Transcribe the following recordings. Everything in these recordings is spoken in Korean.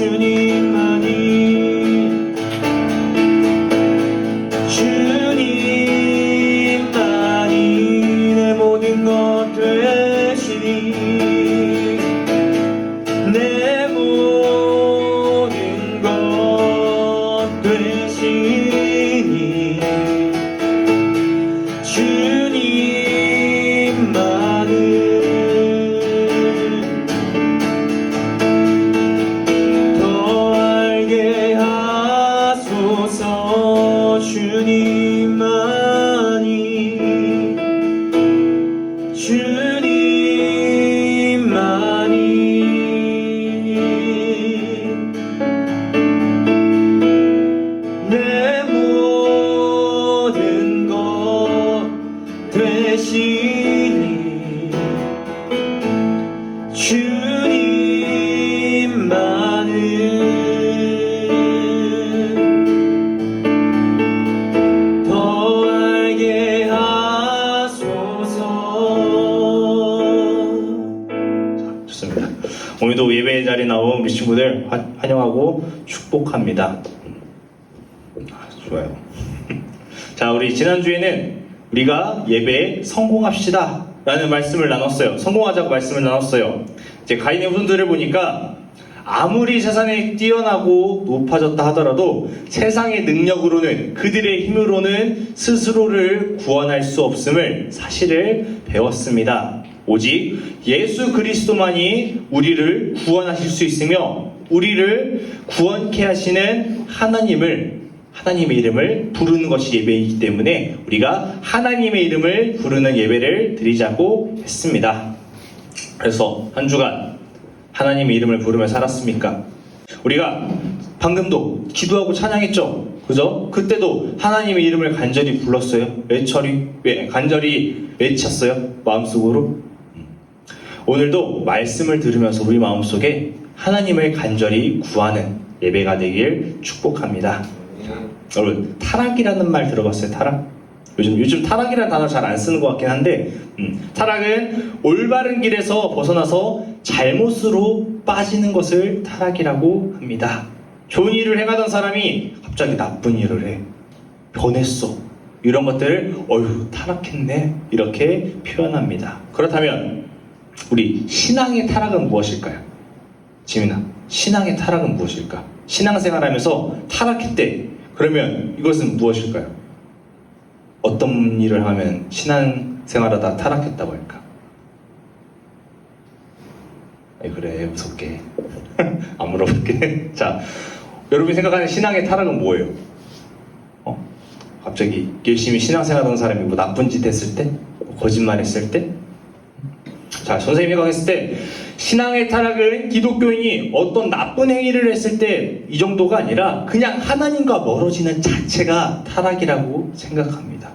주님만이 내 모든 것 되시니 내 모든 것 되시니 주님만을 더 알게 하소서 주님만이 내 모든 것 되시니 주님만을 더 알게 하소서. 좋습니다. 오늘도 예배의 자리에 나온 우리 친구들 환영하고 축복합니다. 좋아요. 자, 우리 지난주에는 우리가 예배에 성공합시다 라는 말씀을 나눴어요. 성공하자고 말씀을 나눴어요. 이제 가인의 후손들을 보니까 아무리 세상에 뛰어나고 높아졌다 하더라도 세상의 능력으로는, 그들의 힘으로는 스스로를 구원할 수 없음을 사실을 배웠습니다. 오직 예수 그리스도만이 우리를 구원하실 수 있으며 우리를 구원케 하시는 하나님의 이름을 부르는 것이 예배이기 때문에 우리가 하나님의 이름을 부르는 예배를 드리자고 했습니다. 그래서 한 주간 하나님의 이름을 부르며 살았습니까? 우리가 방금도 기도하고 찬양했죠? 그죠? 그때도 하나님의 이름을 간절히 불렀어요? 간절히 외쳤어요? 마음속으로? 오늘도 말씀을 들으면서 우리 마음속에 하나님을 간절히 구하는 예배가 되길 축복합니다. 여러분, 타락이라는 말 들어봤어요? 타락? 요즘 타락이라는 단어 잘 안 쓰는 것 같긴 한데 타락은 올바른 길에서 벗어나서 잘못으로 빠지는 것을 타락이라고 합니다. 좋은 일을 행하던 사람이 갑자기 나쁜 일을 해. 변했어. 이런 것들을 어휴 타락했네 이렇게 표현합니다. 그렇다면 우리 신앙의 타락은 무엇일까요? 지민아, 신앙의 타락은 무엇일까? 신앙생활하면서 타락했대. 그러면 이것은 무엇일까요? 어떤 일을 하면 신앙생활하다 타락했다고 할까? 그래, 무섭게 안 물어볼게. 자, 여러분이 생각하는 신앙의 타락은 뭐예요? 갑자기 열심히 신앙생활하던 사람이 뭐 나쁜 짓 했을 때? 거짓말했을 때? 자, 선생님이 생각했을 때 신앙의 타락은 기독교인이 어떤 나쁜 행위를 했을 때 이 정도가 아니라 그냥 하나님과 멀어지는 자체가 타락이라고 생각합니다.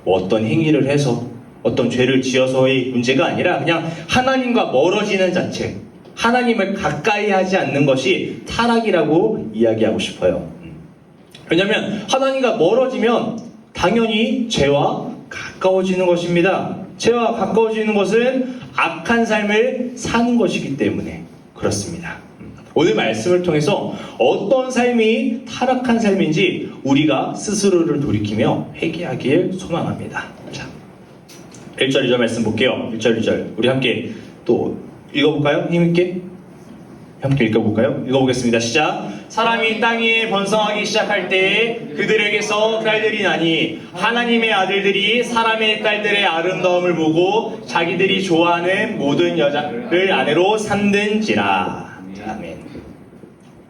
뭐 어떤 행위를 해서 어떤 죄를 지어서의 문제가 아니라 그냥 하나님과 멀어지는 자체, 하나님을 가까이 하지 않는 것이 타락이라고 이야기하고 싶어요. 왜냐하면 하나님과 멀어지면 당연히 죄와 가까워지는 것입니다. 죄와 가까워지는 것은 악한 삶을 사는 것이기 때문에 그렇습니다. 오늘 말씀을 통해서 어떤 삶이 타락한 삶인지 우리가 스스로를 돌이키며 회개하길 소망합니다. 자, 1절 2절 말씀 볼게요. 1절 2절 우리 함께 또 읽어볼까요? 힘있게 함께 읽어볼까요? 읽어보겠습니다. 시작. 사람이 땅 위에 번성하기 시작할 때 그들에게서 딸들이 나니 하나님의 아들들이 사람의 딸들의 아름다움을 보고 자기들이 좋아하는 모든 여자를 아내로 삼든지라. 아멘.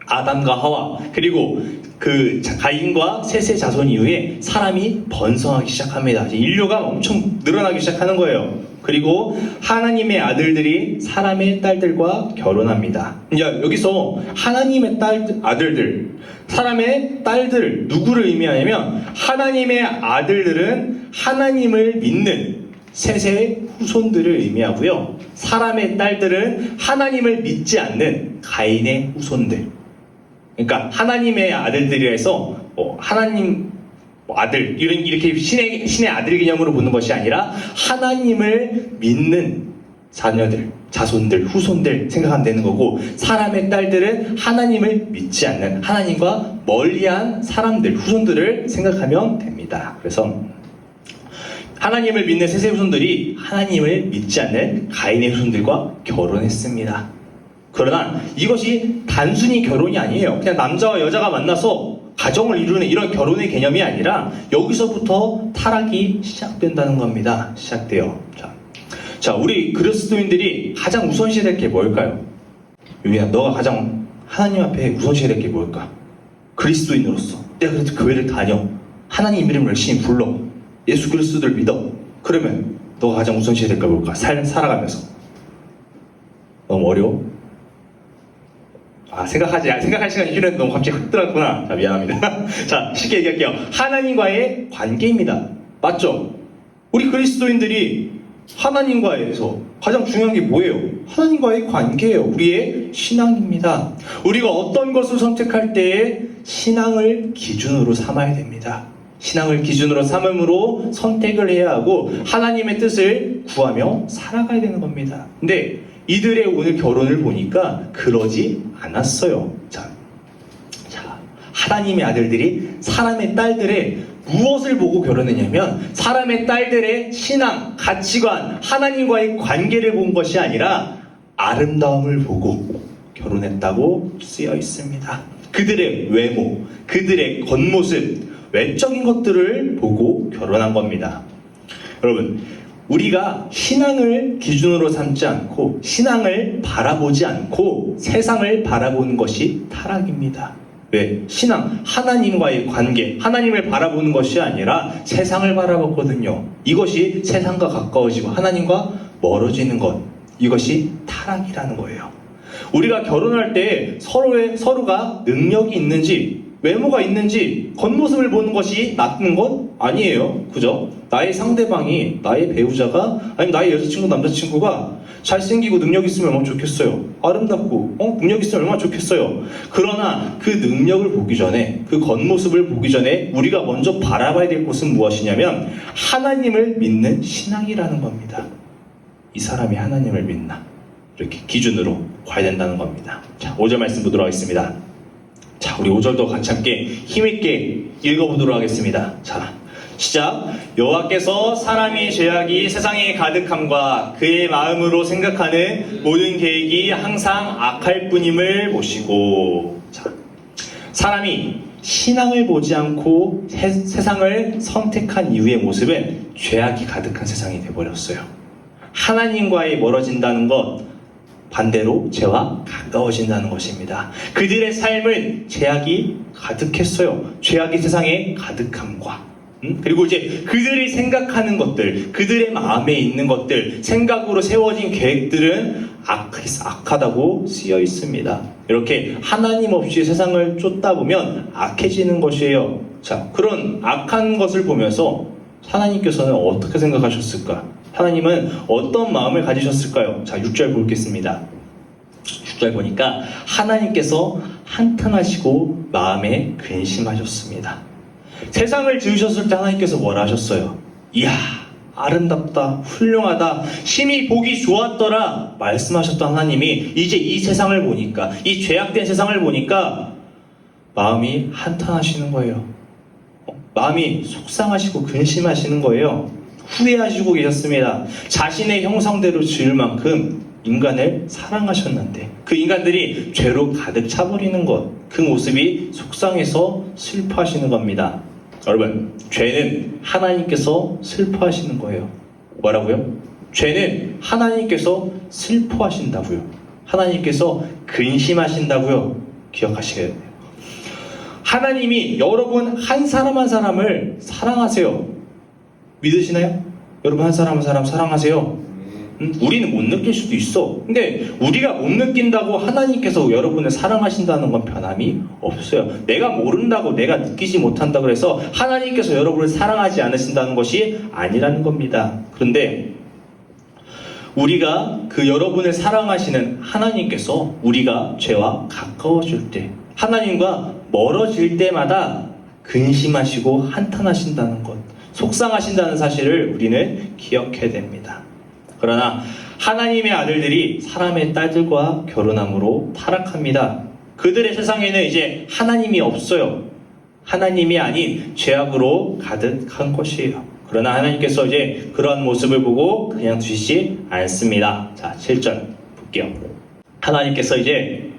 아담과 하와 그리고 그 가인과 셋의 자손 이후에 사람이 번성하기 시작합니다. 인류가 엄청 늘어나기 시작하는 거예요. 그리고 하나님의 아들들이 사람의 딸들과 결혼합니다. 여기서 하나님의 아들들, 사람의 딸들 누구를 의미하냐면 하나님의 아들들은 하나님을 믿는 셋의 후손들을 의미하고요. 사람의 딸들은 하나님을 믿지 않는 가인의 후손들. 그러니까 하나님의 아들들이라 해서 하나님 아들 이렇게 신의 아들 개념으로 보는 것이 아니라 하나님을 믿는 자녀들, 자손들, 후손들 생각하면 되는 거고, 사람의 딸들은 하나님을 믿지 않는, 하나님과 멀리한 사람들, 후손들을 생각하면 됩니다. 그래서 하나님을 믿는 셋의 후손들이 하나님을 믿지 않는 가인의 후손들과 결혼했습니다. 그러나 이것이 단순히 결혼이 아니에요. 그냥 남자와 여자가 만나서 가정을 이루는 이런 결혼의 개념이 아니라 여기서부터 타락이 시작된다는 겁니다. 시작돼요. 자, 우리 그리스도인들이 가장 우선시해야 될 게 뭘까요? 유미야, 너가 가장 하나님 앞에 우선시해야 될 게 뭘까? 그리스도인으로서 내가 그래도 교회를 다녀, 하나님 이름을 열심히 불러, 예수 그리스도를 믿어. 그러면 너가 가장 우선시해야 될 게 뭘까? 살아가면서. 너무 어려워? 생각할 시간이 필요했는데 너무 갑자기 확 들어갔구나. 자, 미안합니다. 자, 쉽게 얘기할게요. 하나님과의 관계입니다. 맞죠? 우리 그리스도인들이 하나님과에서 가장 중요한 게 뭐예요? 하나님과의 관계예요. 우리의 신앙입니다. 우리가 어떤 것을 선택할 때에 신앙을 기준으로 삼아야 됩니다. 신앙을 기준으로 삼음으로 선택을 해야 하고 하나님의 뜻을 구하며 살아가야 되는 겁니다. 근데 이들의 오늘 결혼을 보니까 그러지 않았어요. 자, 하나님의 아들들이 사람의 딸들의 무엇을 보고 결혼했냐면 사람의 딸들의 신앙, 가치관, 하나님과의 관계를 본 것이 아니라 아름다움을 보고 결혼했다고 쓰여 있습니다. 그들의 외모, 그들의 겉모습, 외적인 것들을 보고 결혼한 겁니다. 여러분, 우리가 신앙을 기준으로 삼지 않고 신앙을 바라보지 않고 세상을 바라보는 것이 타락입니다. 왜? 신앙, 하나님과의 관계, 하나님을 바라보는 것이 아니라 세상을 바라봤거든요. 이것이 세상과 가까워지고 하나님과 멀어지는 것, 이것이 타락이라는 거예요. 우리가 결혼할 때 서로가 능력이 있는지, 외모가 있는지, 겉모습을 보는 것이 나쁜 것 아니에요. 그죠? 나의 상대방이, 나의 배우자가, 아니면 나의 여자친구, 남자친구가 잘생기고 능력 있으면 얼마나 좋겠어요. 아름답고 능력 있으면 얼마나 좋겠어요. 그러나 그 능력을 보기 전에, 그 겉모습을 보기 전에 우리가 먼저 바라봐야 될 것은 무엇이냐면 하나님을 믿는 신앙이라는 겁니다. 이 사람이 하나님을 믿나? 이렇게 기준으로 봐야 된다는 겁니다. 자, 5절 말씀 보도록 하겠습니다. 자, 우리 5절도 같이 함께 힘있게 읽어보도록 하겠습니다. 자, 시작. 여호와께서 사람의 죄악이 세상에 가득함과 그의 마음으로 생각하는 모든 계획이 항상 악할 뿐임을 보시고. 자, 사람이 신앙을 보지 않고 세상을 선택한 이후의 모습은 죄악이 가득한 세상이 되어버렸어요. 하나님과의 멀어진다는 것, 반대로 죄와 가까워진다는 것입니다. 그들의 삶은 죄악이 가득했어요. 죄악이 세상에 가득함과 그리고 이제 그들이 생각하는 것들, 그들의 마음에 있는 것들, 생각으로 세워진 계획들은 악하다고 쓰여 있습니다. 이렇게 하나님 없이 세상을 쫓다 보면 악해지는 것이에요. 자, 그런 악한 것을 보면서 하나님께서는 어떻게 생각하셨을까? 하나님은 어떤 마음을 가지셨을까요? 자, 6절 보겠습니다. 6절 보니까 하나님께서 한탄하시고 마음에 근심하셨습니다. 세상을 지으셨을 때 하나님께서 뭘 하셨어요? 이야, 아름답다, 훌륭하다, 심히 보기 좋았더라 말씀하셨던 하나님이 이제 이 세상을 보니까, 이 죄악된 세상을 보니까 마음이 한탄하시는 거예요. 마음이 속상하시고 근심하시는 거예요. 후회하시고 계셨습니다. 자신의 형상대로 지을 만큼 인간을 사랑하셨는데 그 인간들이 죄로 가득 차버리는 것, 그 모습이 속상해서 슬퍼하시는 겁니다. 여러분, 죄는 하나님께서 슬퍼하시는 거예요. 뭐라고요? 죄는 하나님께서 슬퍼하신다고요. 하나님께서 근심하신다고요. 기억하셔야 돼요. 하나님이 여러분 한 사람 한 사람을 사랑하세요. 믿으시나요? 여러분 한 사람 한 사람 사랑하세요. 우리는 못 느낄 수도 있어. 근데 우리가 못 느낀다고 하나님께서 여러분을 사랑하신다는 건 변함이 없어요. 내가 모른다고, 내가 느끼지 못한다고 해서 하나님께서 여러분을 사랑하지 않으신다는 것이 아니라는 겁니다. 그런데 우리가 그 여러분을 사랑하시는 하나님께서 우리가 죄와 가까워질 때, 하나님과 멀어질 때마다 근심하시고 한탄하신다는 것, 속상하신다는 사실을 우리는 기억해야 됩니다. 그러나 하나님의 아들들이 사람의 딸들과 결혼함으로 타락합니다. 그들의 세상에는 이제 하나님이 없어요. 하나님이 아닌 죄악으로 가득한 것이에요. 그러나 하나님께서 이제 그런 모습을 보고 그냥 두시지 않습니다. 자, 7절 볼게요. 하나님께서 이제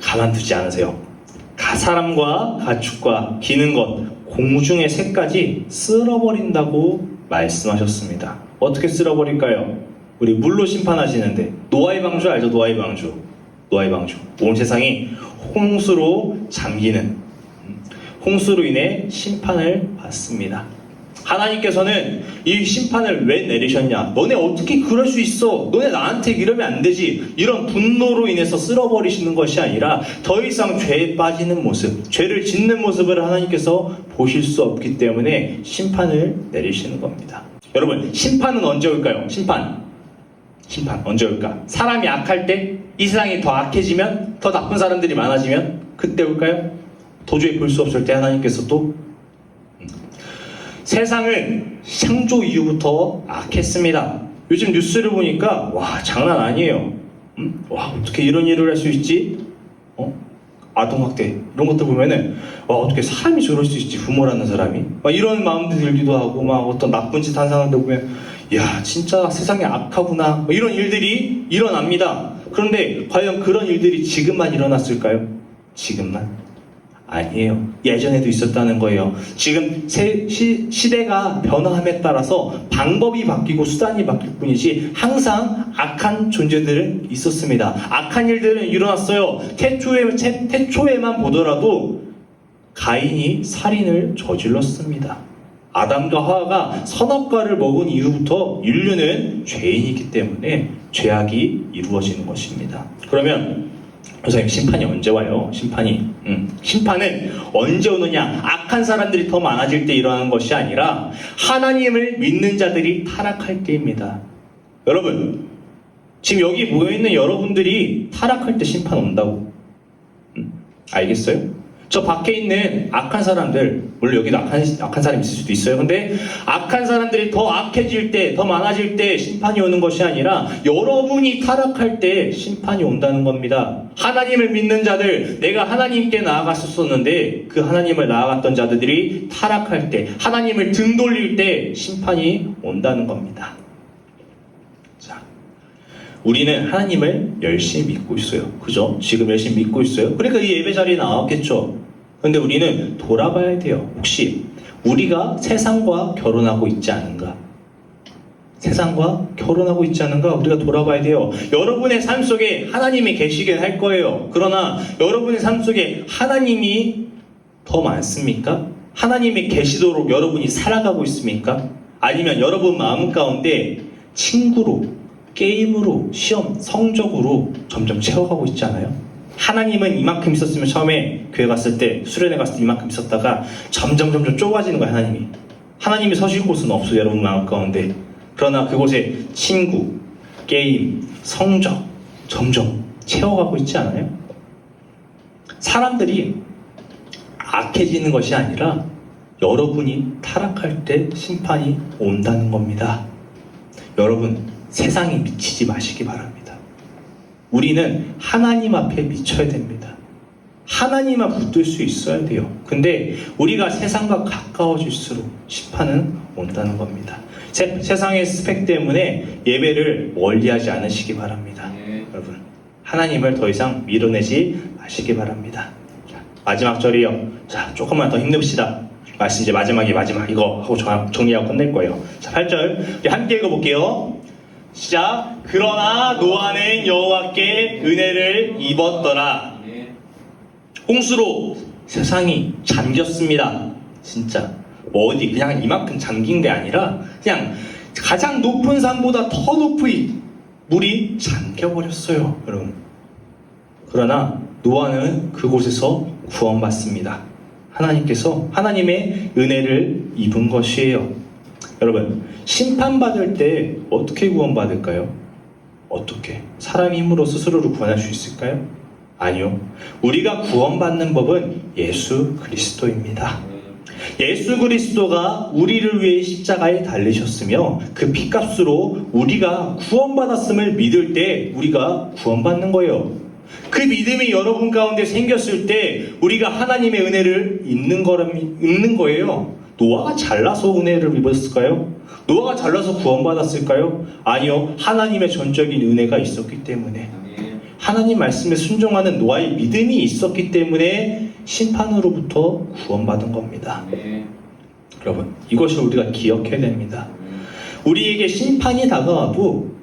가만두지 않으세요. 사람과 가축과 기는 것, 공중의 새까지 쓸어버린다고 말씀하셨습니다. 어떻게 쓸어버릴까요? 우리 물로 심판하시는데 노아의 방주 알죠? 노아의 방주. 온 세상이 홍수로 잠기는, 홍수로 인해 심판을 받습니다. 하나님께서는 이 심판을 왜 내리셨냐? 너네 어떻게 그럴 수 있어? 너네 나한테 이러면 안 되지. 이런 분노로 인해서 쓸어버리시는 것이 아니라 더 이상 죄에 빠지는 모습, 죄를 짓는 모습을 하나님께서 보실 수 없기 때문에 심판을 내리시는 겁니다. 여러분, 심판은 언제 올까요? 심판 언제 올까? 사람이 악할 때, 이 세상이 더 악해지면, 더 나쁜 사람들이 많아지면 그때 올까요? 도저히 볼 수 없을 때 하나님께서 또 세상은 창조 이후부터 악했습니다. 요즘 뉴스를 보니까 와, 장난 아니에요. 와, 어떻게 이런 일을 할 수 있지? 아동학대 이런 것들 보면은 와, 어떻게 사람이 저럴 수 있지? 부모라는 사람이 막 이런 마음도 들기도 하고, 막 어떤 나쁜 짓 한 사람들 보면 야, 진짜 세상이 악하구나, 뭐 이런 일들이 일어납니다. 그런데 과연 그런 일들이 지금만 일어났을까요? 지금만? 아니에요. 예전에도 있었다는 거예요. 지금 시대가 변화함에 따라서 방법이 바뀌고 수단이 바뀔 뿐이지 항상 악한 존재들은 있었습니다. 악한 일들은 일어났어요. 태초에만 보더라도 가인이 살인을 저질렀습니다. 아담과 하와가 선악과를 먹은 이후부터 인류는 죄인이기 때문에 죄악이 이루어지는 것입니다. 그러면 선생님, 심판이 언제 와요? 심판은 언제 오느냐? 악한 사람들이 더 많아질 때 일어나는 것이 아니라 하나님을 믿는 자들이 타락할 때입니다. 여러분, 지금 여기 모여있는 여러분들이 타락할 때 심판 온다고. 알겠어요? 저 밖에 있는 악한 사람들, 물론 여기도 악한 사람이 있을 수도 있어요. 근데 악한 사람들이 더 악해질 때, 더 많아질 때 심판이 오는 것이 아니라 여러분이 타락할 때 심판이 온다는 겁니다. 하나님을 믿는 자들, 내가 하나님께 나아갔었는데 그 하나님을 나아갔던 자들이 타락할 때, 하나님을 등 돌릴 때 심판이 온다는 겁니다. 자, 우리는 하나님을 열심히 믿고 있어요. 그죠? 지금 열심히 믿고 있어요. 그러니까 이 예배 자리에 나왔겠죠. 그런데 우리는 돌아봐야 돼요. 혹시 우리가 세상과 결혼하고 있지 않은가? 세상과 결혼하고 있지 않은가? 우리가 돌아봐야 돼요. 여러분의 삶 속에 하나님이 계시긴 할 거예요. 그러나 여러분의 삶 속에 하나님이 더 많습니까? 하나님이 계시도록 여러분이 살아가고 있습니까? 아니면 여러분 마음 가운데 친구로, 게임으로, 시험, 성적으로 점점 채워가고 있지 않아요? 하나님은 이만큼 있었으면 처음에 교회 갔을 때, 수련회 갔을 때 이만큼 있었다가 점점 좁아지는 거예요. 하나님이 서실 곳은 없어요. 여러분 마음 가운데. 그러나 그곳에 친구, 게임, 성적 점점 채워가고 있지 않아요? 사람들이 악해지는 것이 아니라 여러분이 타락할 때 심판이 온다는 겁니다. 여러분, 세상에 미치지 마시기 바랍니다. 우리는 하나님 앞에 미쳐야 됩니다. 하나님만 붙들 수 있어야 돼요. 근데 우리가 세상과 가까워질수록 심판은 온다는 겁니다. 세상의 스펙 때문에 예배를 멀리하지 않으시기 바랍니다. 여러분, 하나님을 더 이상 밀어내지 마시기 바랍니다. 자, 마지막 절이요. 자, 조금만 더 힘냅시다. 말씀 이제 마지막 이거 하고 정리하고 끝낼 거예요. 자, 8절 우리 함께 읽어볼게요. 시작. 그러나 노아는 여호와께 은혜를 입었더라. 홍수로 세상이 잠겼습니다. 진짜 어디 그냥 이만큼 잠긴 게 아니라 그냥 가장 높은 산보다 더 높이 물이 잠겨버렸어요, 여러분. 그러나 노아는 그곳에서 구원받습니다. 하나님께서 하나님의 은혜를 입은 것이에요. 여러분, 심판받을 때 어떻게 구원받을까요? 어떻게? 사람의 힘으로 스스로를 구원할 수 있을까요? 아니요. 우리가 구원받는 법은 예수 그리스도입니다. 예수 그리스도가 우리를 위해 십자가에 달리셨으며 그 피값으로 우리가 구원받았음을 믿을 때 우리가 구원받는 거예요. 그 믿음이 여러분 가운데 생겼을 때 우리가 하나님의 은혜를 입는 거예요. 노아가 잘나서 은혜를 입었을까요? 노아가 잘나서 구원받았을까요? 아니요. 하나님의 전적인 은혜가 있었기 때문에, 하나님 말씀에 순종하는 노아의 믿음이 있었기 때문에 심판으로부터 구원받은 겁니다. 여러분, 이것을 우리가 기억해야 됩니다. 우리에게 심판이 다가와도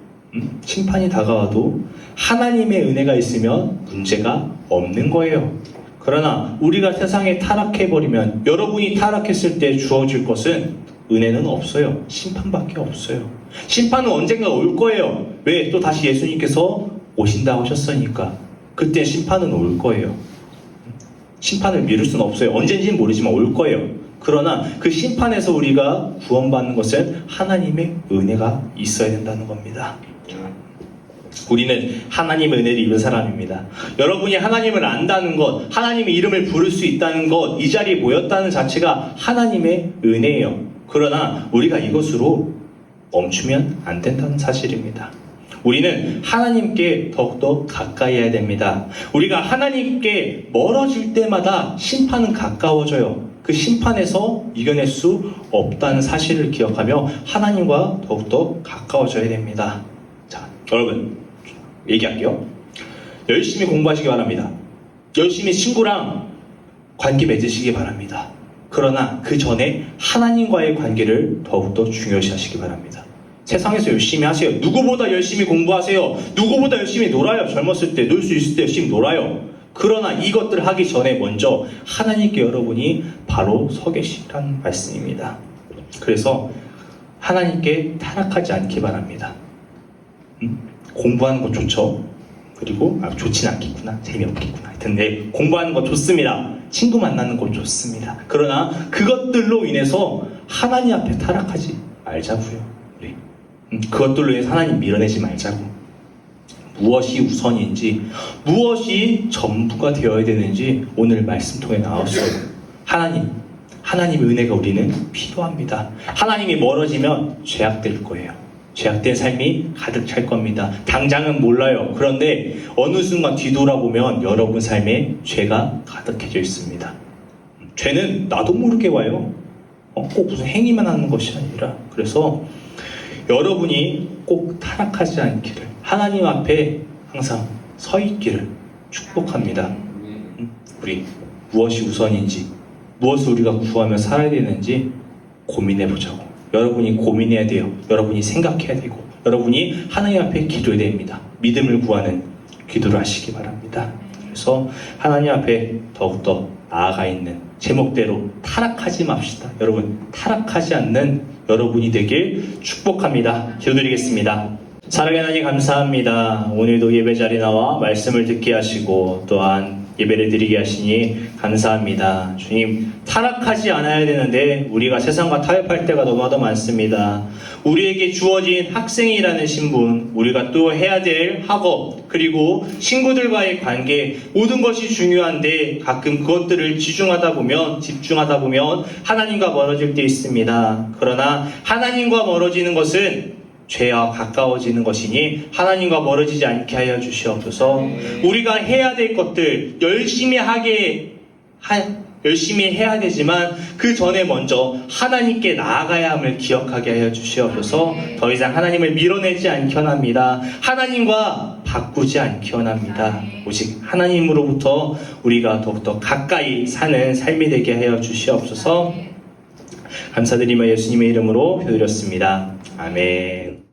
하나님의 은혜가 있으면 문제가 없는 거예요. 그러나 우리가 세상에 타락해버리면, 여러분이 타락했을 때 주어질 것은 은혜는 없어요. 심판밖에 없어요. 심판은 언젠가 올 거예요. 왜? 또 다시 예수님께서 오신다고 하셨으니까. 그때 심판은 올 거예요. 심판을 미룰 수는 없어요. 언젠지는 모르지만 올 거예요. 그러나 그 심판에서 우리가 구원받는 것은 하나님의 은혜가 있어야 된다는 겁니다. 우리는 하나님의 은혜를 입은 사람입니다. 여러분이 하나님을 안다는 것, 하나님의 이름을 부를 수 있다는 것, 이 자리에 모였다는 자체가 하나님의 은혜예요. 그러나 우리가 이것으로 멈추면 안 된다는 사실입니다. 우리는 하나님께 더욱더 가까이 해야 됩니다. 우리가 하나님께 멀어질 때마다 심판은 가까워져요. 그 심판에서 이겨낼 수 없다는 사실을 기억하며 하나님과 더욱더 가까워져야 됩니다. 자, 여러분 얘기할게요. 열심히 공부하시기 바랍니다. 열심히 친구랑 관계 맺으시기 바랍니다. 그러나 그 전에 하나님과의 관계를 더욱더 중요시 하시기 바랍니다. 세상에서 열심히 하세요. 누구보다 열심히 공부하세요. 누구보다 열심히 놀아요. 젊었을 때, 놀 수 있을 때 열심히 놀아요. 그러나 이것들을 하기 전에 먼저 하나님께 여러분이 바로 서 계시라는 말씀입니다. 그래서 하나님께 타락하지 않기 바랍니다. 공부하는 거 좋죠. 그리고 좋진 않겠구나, 재미없겠구나. 하여튼 공부하는 거 좋습니다. 친구 만나는 거 좋습니다. 그러나 그것들로 인해서 하나님 앞에 타락하지 말자고요. 우리 그것들로 인해서 하나님 밀어내지 말자고. 무엇이 우선인지, 무엇이 전부가 되어야 되는지 오늘 말씀 통해 나왔어요. 하나님의 은혜가 우리는 필요합니다. 하나님이 멀어지면 죄악될 거예요. 죄악된 삶이 가득 찰 겁니다. 당장은 몰라요. 그런데 어느 순간 뒤돌아보면 여러분 삶에 죄가 가득해져 있습니다. 죄는 나도 모르게 와요. 꼭 무슨 행위만 하는 것이 아니라. 그래서 여러분이 꼭 타락하지 않기를, 하나님 앞에 항상 서 있기를 축복합니다. 우리 무엇이 우선인지, 무엇을 우리가 구하며 살아야 되는지 고민해 보자고. 여러분이 고민해야 돼요. 여러분이 생각해야 되고, 여러분이 하나님 앞에 기도해야 됩니다. 믿음을 구하는 기도를 하시기 바랍니다. 그래서 하나님 앞에 더욱더 나아가 있는 제목대로 타락하지 맙시다. 여러분, 타락하지 않는 여러분이 되길 축복합니다. 기도드리겠습니다. 사랑의 하나님 감사합니다. 오늘도 예배 자리에 나와 말씀을 듣게 하시고 또한 예배를 드리게 하시니 감사합니다. 주님, 타락하지 않아야 되는데 우리가 세상과 타협할 때가 너무나도 많습니다. 우리에게 주어진 학생이라는 신분, 우리가 또 해야 될 학업, 그리고 친구들과의 관계, 모든 것이 중요한데 가끔 그것들을 집중하다 보면 하나님과 멀어질 때 있습니다. 그러나 하나님과 멀어지는 것은 죄와 가까워지는 것이니 하나님과 멀어지지 않게 하여 주시옵소서. 우리가 해야 될 것들 열심히 해야 되지만 그 전에 먼저 하나님께 나아가야 함을 기억하게 하여 주시옵소서. 더 이상 하나님을 밀어내지 않게 원합니다. 하나님과 바꾸지 않게 원합니다. 오직 하나님으로부터 우리가 더욱더 가까이 사는 삶이 되게 하여 주시옵소서. 감사드리며 예수님의 이름으로 기도드렸습니다. 아멘.